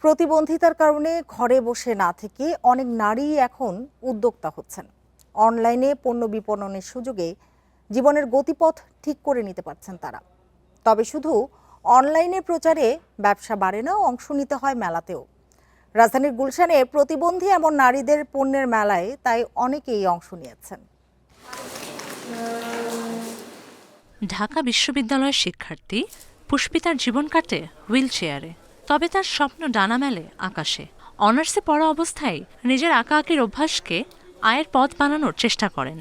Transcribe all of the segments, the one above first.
প্রতিবন্ধিতার কারণে ঘরে বসে না থেকে অনেক নারী এখন উদ্যোক্তা হচ্ছেন। অনলাইনে পণ্য বিপণনের সুযোগে জীবনের গতিপথ ঠিক করে নিতে পারছেন তারা। তবে শুধু অনলাইনে প্রচারে ব্যবসা বাড়ে না, অংশ নিতে হয় মেলাতেও। রাজধানীর গুলশানে প্রতিবন্ধী এমন নারীদের পণ্যের মেলায় তাই অনেকেই অংশ নিয়েছেন। ঢাকা বিশ্ববিদ্যালয়ের শিক্ষার্থী পুষ্পিতার জীবন কাটে হুইল চেয়ারে, তবে তার স্বপ্ন ডানা মেলে আকাশে। অনার্সে পড়া অবস্থায় নিজের আঁকাআঁকির অভ্যাসকে আয়ের পথ বানানোর চেষ্টা করেন।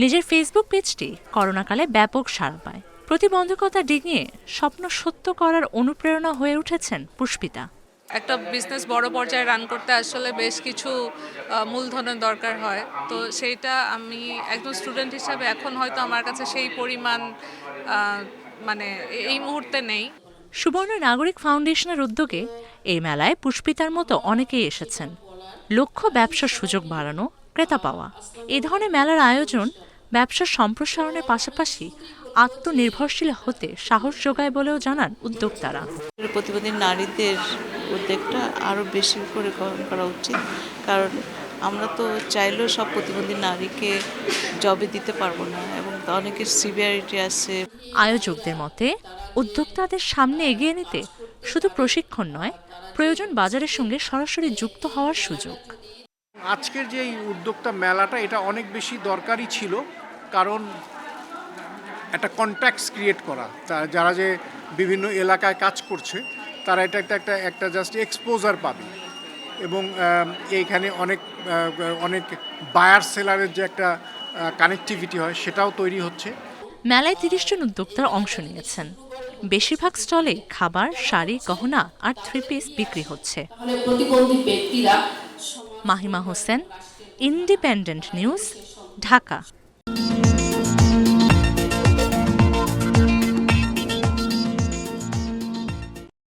নিজের ফেসবুক পেজটি করোনাকালে ব্যাপক সাড়া পায়। প্রতিবন্ধকতা ডিঙিয়ে স্বপ্ন সত্য করার অনুপ্রেরণা হয়ে উঠেছেন পুষ্পিতা। একটা বিজনেস বড় পর্যায়ে রান করতে আসলে বেশ কিছু মূলধনের দরকার হয়, তো সেইটা আমি একজন স্টুডেন্ট হিসাবে এখন হয়তো আমার কাছে সেই পরিমাণ মানে এই মুহূর্তে নেই। সুবর্ণ নাগরিক ফাউন্ডেশনের উদ্যোগে এই মেলায় পুষ্পিতার মতো অনেকেই এসেছেন। লক্ষ্য ব্যবসার সুযোগ বাড়ানো, ক্রেতা পাওয়া। এ ধরনের মেলার আয়োজন ব্যবসার সম্প্রসারণের পাশাপাশি আত্মনির্ভরশীল হতে সাহস যোগায় বলেও জানান উদ্যোক্তারা। প্রতিবন্ধী নারীদের উদ্যোগটা আরও বেশি করে গ্রহণ করা উচিত, কারণ আমরা তো চাইলেও সব প্রতিবন্ধী নারীকে জবে দিতে পারবো না, এবং অনেকের সিভিয়ারিটি আছে। আয়োজকদের মতে উদ্যোক্তাদের সামনে এগিয়ে নিতে শুধু প্রশিক্ষণ নয়, প্রয়োজন বাজারের সঙ্গে সরাসরি যুক্ত হওয়ার সুযোগ। আজকের যে এই উদ্যোক্তা মেলাটা, এটা অনেক বেশি দরকারি ছিল, কারণ একটা কন্ট্যাক্টস ক্রিয়েট করা, যারা যে বিভিন্ন এলাকায় কাজ করছে তারা এটা একটা জাস্ট এক্সপোজার পাবে, এবং এইখানে অনেক বায়ার সেলারের যে একটা কানেক্টিভিটি হয় সেটাও তৈরি হচ্ছে। মেলায় ৩০ জন উদ্যোক্তার অংশ নিয়েছেন। বেশিরভাগ স্টলে খাবার, শাড়ি, গহনা আর 3 পিস বিক্রি হচ্ছে। Mahima Hossain, independent news, Dhaka.